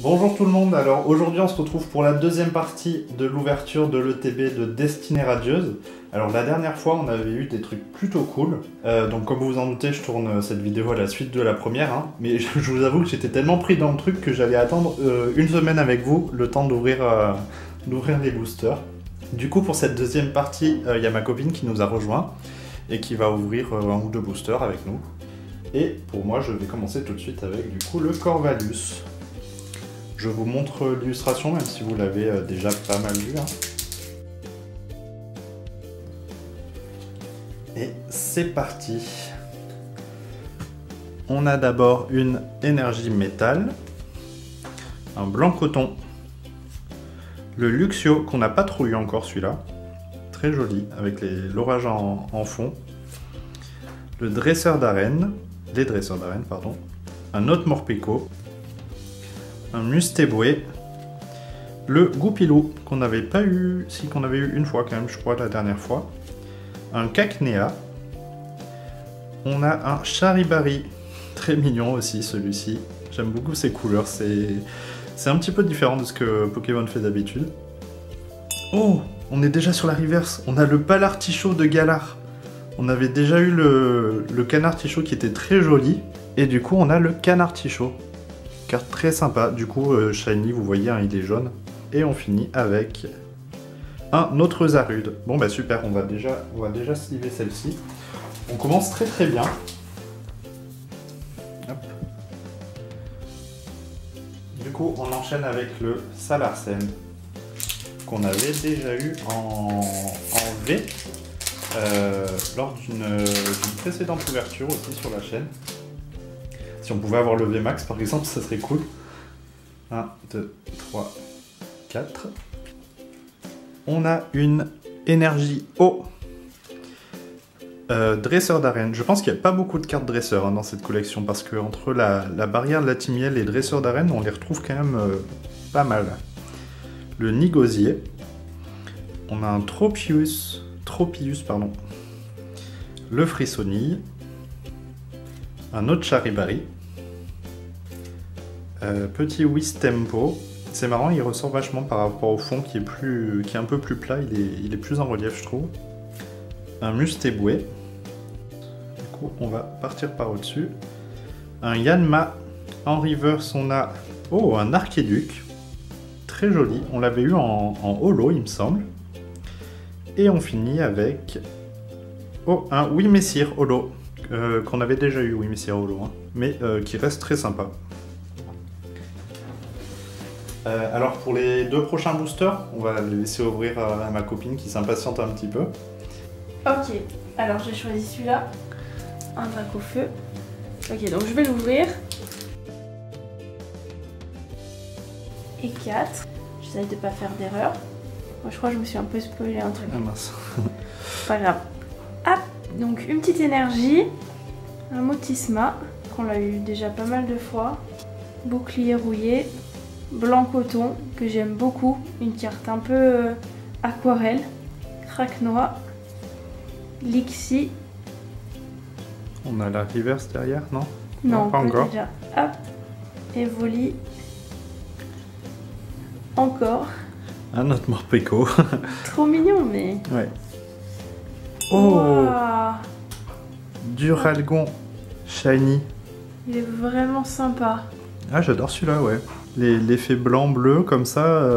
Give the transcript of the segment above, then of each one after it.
Bonjour tout le monde, alors aujourd'hui on se retrouve pour la deuxième partie de l'ouverture de l'ETB de Destinée Radieuse. Alors la dernière fois on avait eu des trucs plutôt cool, donc comme vous vous en doutez je tourne cette vidéo à la suite de la première, hein. Mais je vous avoue que j'étais tellement pris dans le truc que j'allais attendre une semaine avec vous, le temps d'ouvrir les boosters. Du coup pour cette deuxième partie, il y a ma copine qui nous a rejoint et qui va ouvrir un ou deux boosters avec nous. Et pour moi je vais commencer tout de suite avec du coup le Corvalus. Je vous montre l'illustration, même si vous l'avez déjà pas mal vu. Hein. Et c'est parti. On a d'abord une énergie métal, un blanc coton, le Luxio qu'on n'a pas trop eu encore celui-là, très joli avec l'orage en fond, le dresseur d'arène, les dresseurs d'arène pardon, un autre Morpeko, un Mustéboué, le Goupilou qu'on n'avait pas eu, si qu'on avait eu une fois quand même, je crois, la dernière fois, un Cacnea, on a un Charibari, très mignon aussi celui-ci, j'aime beaucoup ses couleurs, c'est un petit peu différent de ce que Pokémon fait d'habitude. Oh, on est déjà sur la reverse, on a le Palartichaut de Galar, on avait déjà eu le Canartichaut qui était très joli, et du coup on a le Canartichaut. Carte très sympa, du coup shiny, vous voyez, hein, il est jaune. Et on finit avec un autre Zarude. Bon bah super, on va déjà sliver celle-ci. On commence très très bien. Hop. Du coup on enchaîne avec le Salarsen, qu'on avait déjà eu en V lors d'une précédente ouverture aussi sur la chaîne. Si on pouvait avoir le VMAX par exemple, ça serait cool. 1, 2, 3, 4. On a une énergie eau. Dresseur d'arène. Je pense qu'il n'y a pas beaucoup de cartes dresseurs dans cette collection parce que entre la barrière de la Timiel et dresseur d'arène, on les retrouve quand même pas mal. Le Nigosier. On a un Tropius pardon. Le Frissonille. Un autre Charibari. Petit Wistempo. C'est marrant, il ressort vachement par rapport au fond qui est un peu plus plat, il est plus en relief je trouve. Un Mustéboué. Du coup on va partir par au-dessus. Un Yanma. En reverse on a un Archiduc. Très joli, on l'avait eu en holo il me semble. Et on finit avec un Wimessir holo. Qu'on avait déjà eu, oui, mais c'est holo, hein, mais qui reste très sympa. Alors pour les deux prochains boosters, on va les laisser ouvrir à ma copine qui s'impatiente un petit peu. Ok, alors j'ai choisi celui-là, un Dracofeu. Ok, donc je vais l'ouvrir. Et 4. J'essaie de pas faire d'erreur. Moi je crois que je me suis un peu spoilé un truc. Ah mince. Pas grave. Hop, donc une petite énergie, un Motisma, qu'on l'a eu déjà pas mal de fois, bouclier rouillé, blanc coton, que j'aime beaucoup, une carte un peu aquarelle, Craquenois, Lixie. On a la reverse derrière, non? Non, pas encore. Déjà. Hop, Evoli, encore. Un autre Morpeko. Trop mignon, mais... Ouais. Oh, wow. Duralgon Shiny. Il est vraiment sympa. Ah, j'adore celui-là, ouais. L'effet blanc-bleu, comme ça,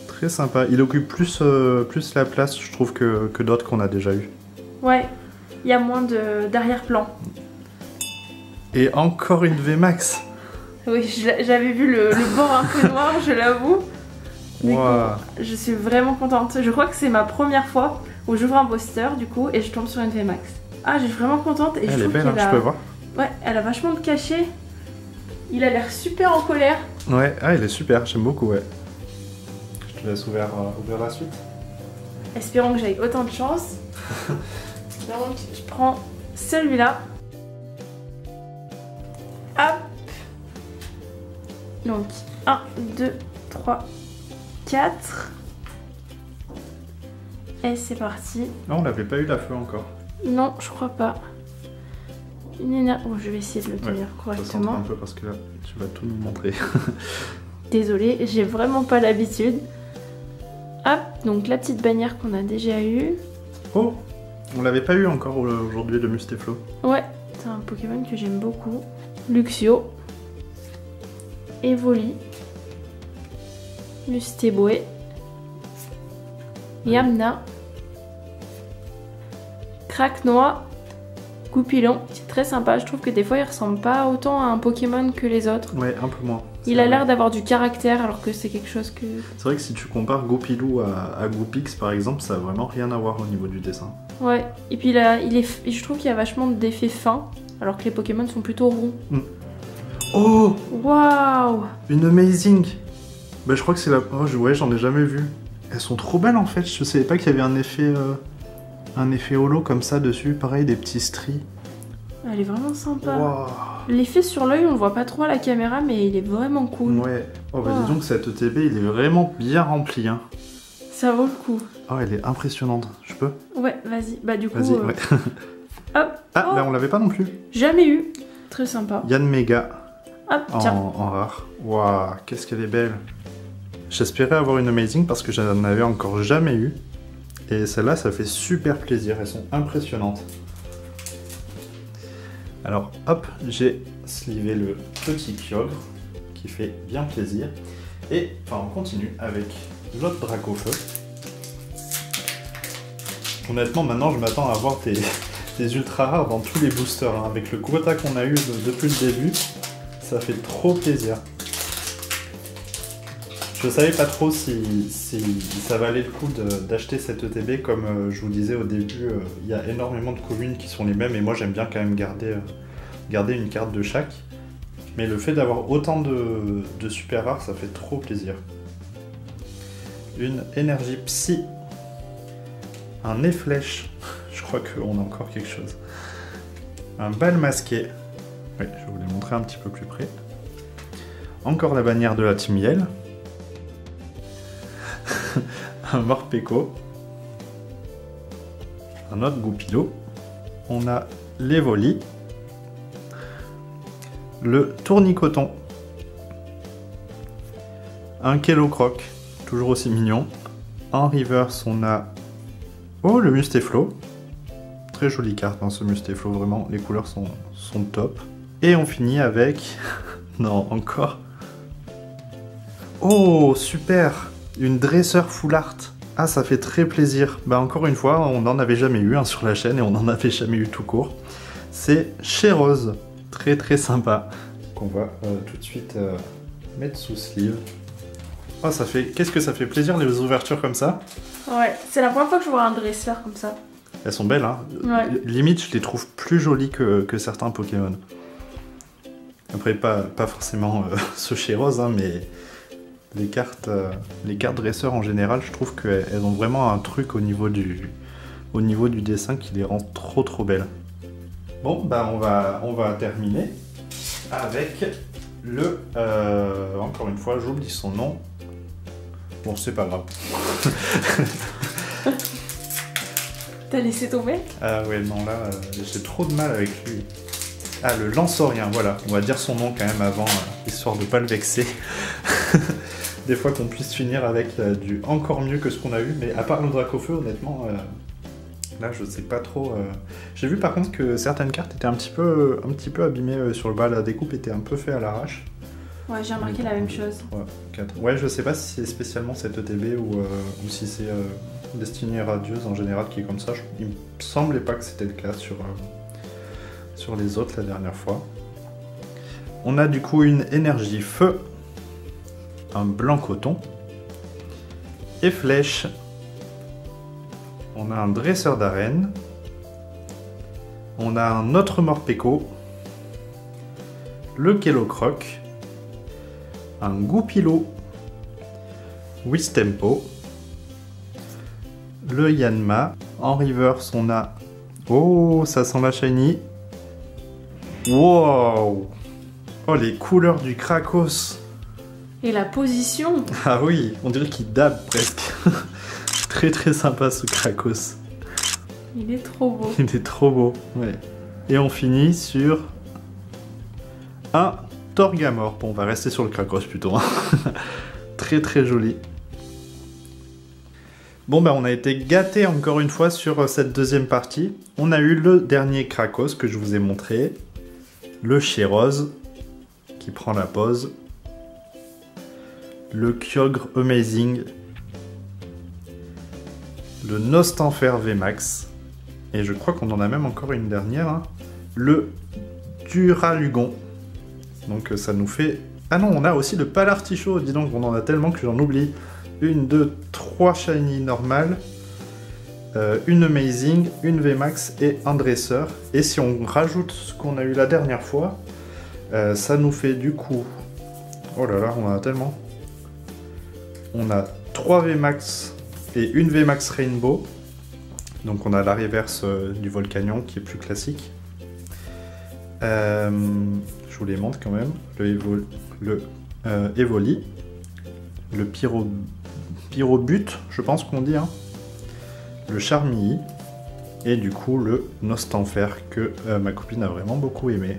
très sympa. Il occupe plus la place, je trouve, que d'autres qu'on a déjà eu. Ouais, il y a moins d'arrière-plan. Et encore une VMAX. Oui, j'avais vu le bord un peu noir, je l'avoue. Du coup, je suis vraiment contente. Je crois que c'est ma première fois où j'ouvre un booster, du coup, et je tombe sur une VMAX. Ah, je suis vraiment contente. Et elle est belle, hein, tu peux voir. Ouais, elle a vachement de cachet. Il a l'air super en colère. Ouais, ah, il est super, j'aime beaucoup, ouais. Je te laisse ouvrir la suite. Espérons que j'aille autant de chance. Donc, je prends celui-là. Hop. Donc, 1, 2, 3, 4. Et c'est parti. Non, on n'avait pas eu la feu encore. Non, je crois pas. Une énergie. Oh, je vais essayer de le tenir correctement. Un peu parce que là, tu vas tout nous montrer. Désolée, j'ai vraiment pas l'habitude. Hop, donc la petite bannière qu'on a déjà eue. Oh, on l'avait pas eu encore aujourd'hui, le Mustéplo. Ouais, c'est un Pokémon que j'aime beaucoup. Luxio. Evoli. Mustéboué. Yamna. Craquenois. Goupilon. C'est très sympa, je trouve que des fois il ressemble pas autant à un Pokémon que les autres. Ouais, un peu moins. Il a l'air d'avoir du caractère alors que c'est quelque chose que... C'est vrai que si tu compares Goupilou à Goupix par exemple, ça a vraiment rien à voir au niveau du dessin. Ouais, et puis là, je trouve qu'il y a vachement d'effets fins alors que les Pokémon sont plutôt ronds. Oh, Waouh! une Amazing. Bah je crois que c'est la... Oh, ouais, j'en ai jamais vu. Elles sont trop belles en fait, je savais pas qu'il y avait un effet holo comme ça dessus, pareil des petits stries. Elle est vraiment sympa. Wow. L'effet sur l'œil, on le voit pas trop à la caméra, mais il est vraiment cool. Ouais. Oh bah dis donc, cet ETB, il est vraiment bien rempli. Hein. Ça vaut le coup. Oh, elle est impressionnante. Je peux? Ouais, vas-y. Bah du coup... Vas-y, ouais. Hop. Ah, oh. Bah on l'avait pas non plus. Jamais eu. Très sympa. Yann Mega. Hop, tiens. En rare. Waouh, qu'est-ce qu'elle est belle. J'espérais avoir une Amazing parce que je n'en avais encore jamais eu. Et celle-là, ça fait super plaisir. Elles sont impressionnantes. Alors, hop, j'ai slivé le petit Kyogre qui fait bien plaisir. Et enfin, on continue avec l'autre Dracofeu. Honnêtement, maintenant, je m'attends à avoir des ultra rares dans tous les boosters. Hein. Avec le quota qu'on a eu depuis le début, ça fait trop plaisir. Je savais pas trop si ça valait le coup d'acheter cette ETB, comme je vous disais au début, il y a énormément de communes qui sont les mêmes et moi j'aime bien quand même garder une carte de chaque. Mais le fait d'avoir autant de super rares, ça fait trop plaisir. Une énergie psy, un nez flèche, je crois qu'on a encore quelque chose. Un bal masqué, oui, je vais vous les montrer un petit peu plus près. Encore la bannière de la Team Yell. Un Morpeko, un autre Goupilou, on a l'Evoli, le Tournicoton, un Kellocroc, toujours aussi mignon, en reverse on a le Mustéplo, très jolie carte dans ce Mustéplo, vraiment les couleurs sont top, et on finit avec, non encore, oh super! Une dresseur full art. Ah, ça fait très plaisir. Bah encore une fois, on n'en avait jamais eu sur la chaîne et on n'en avait jamais eu tout court. C'est Chérose. Très très sympa. Qu'on va tout de suite mettre sous sleeve. Oh, ça fait... Qu'est-ce que ça fait plaisir les ouvertures comme ça. Ouais, c'est la première fois que je vois un dresseur comme ça. Elles sont belles, hein. Ouais. Limite, je les trouve plus jolies que certains Pokémon. Après, pas forcément ce Chérose, hein, mais... Les cartes dresseurs en général, je trouve qu'elles ont vraiment un truc au niveau du dessin qui les rend trop belles. Bon, bah on va terminer avec le... encore une fois, j'oublie son nom. Bon, c'est pas grave. T'as laissé tomber? Ah ouais, non, là, j'ai trop de mal avec lui. Ah, le Lansorien, voilà. On va dire son nom quand même avant, histoire de pas le vexer. Des fois qu'on puisse finir avec du encore mieux que ce qu'on a eu, mais à part le Dracofeu, honnêtement, là je sais pas trop. J'ai vu par contre que certaines cartes étaient un petit peu abîmées sur le bas, la découpe était un peu faite à l'arrache. Ouais, j'ai remarqué la même chose. Ouais, je sais pas si c'est spécialement cette ETB ou si c'est Destinée Radieuse en général qui est comme ça. Il me semblait pas que c'était le cas sur les autres la dernière fois. On a du coup une énergie feu, un blanc coton et flèche. On a un dresseur d'arène. On a un autre Morpeko, le Kellocroc, un Goupilou, Wistempo, le Yanma. En reverse, on a... Oh, ça sent la shiny. Wow! Oh, les couleurs du Krakos! Et la position! Ah oui, on dirait qu'il dab presque. Très très sympa ce Krakos. Il est trop beau. Il est trop beau, ouais. Et on finit sur un Torgamore. Bon, on va rester sur le Krakos plutôt. Hein. Très très joli. Bon, ben on a été gâtés encore une fois sur cette deuxième partie. On a eu le dernier Krakos que je vous ai montré. Le Chérose qui prend la pose. Le Kyogre Amazing. Le Nostanfer VMAX. Et je crois qu'on en a même encore une dernière. Hein. Le Duralugon. Donc ça nous fait... Ah non, on a aussi le Palartichaut. Dis donc, on en a tellement que j'en oublie. 1, 2, 3 shiny normales. Une Amazing, une VMAX et un Dresseur. Et si on rajoute ce qu'on a eu la dernière fois, ça nous fait du coup... Oh là là, on en a tellement. On a 3 VMAX et une VMAX Rainbow. Donc on a la reverse du Volcanion qui est plus classique. Je vous les montre quand même. Le Evoli. Le Pyrobut, je pense qu'on dit. Hein. Le Charmilly. Et du coup le Nostanfer que ma copine a vraiment beaucoup aimé.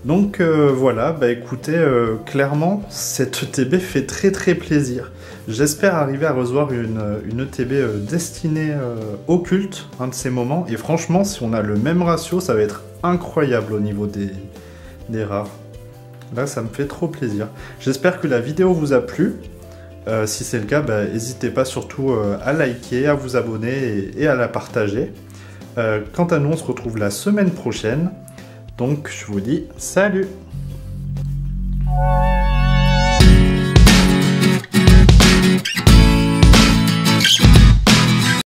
Donc voilà, bah écoutez, clairement, cette ETB fait très très plaisir. J'espère arriver à recevoir une ETB destinée au culte, un de ces moments. Et franchement, si on a le même ratio, ça va être incroyable au niveau des rares. Là, ça me fait trop plaisir. J'espère que la vidéo vous a plu. Si c'est le cas, bah, n'hésitez pas surtout à liker, à vous abonner et à la partager. Quant à nous, on se retrouve la semaine prochaine. Donc je vous dis salut!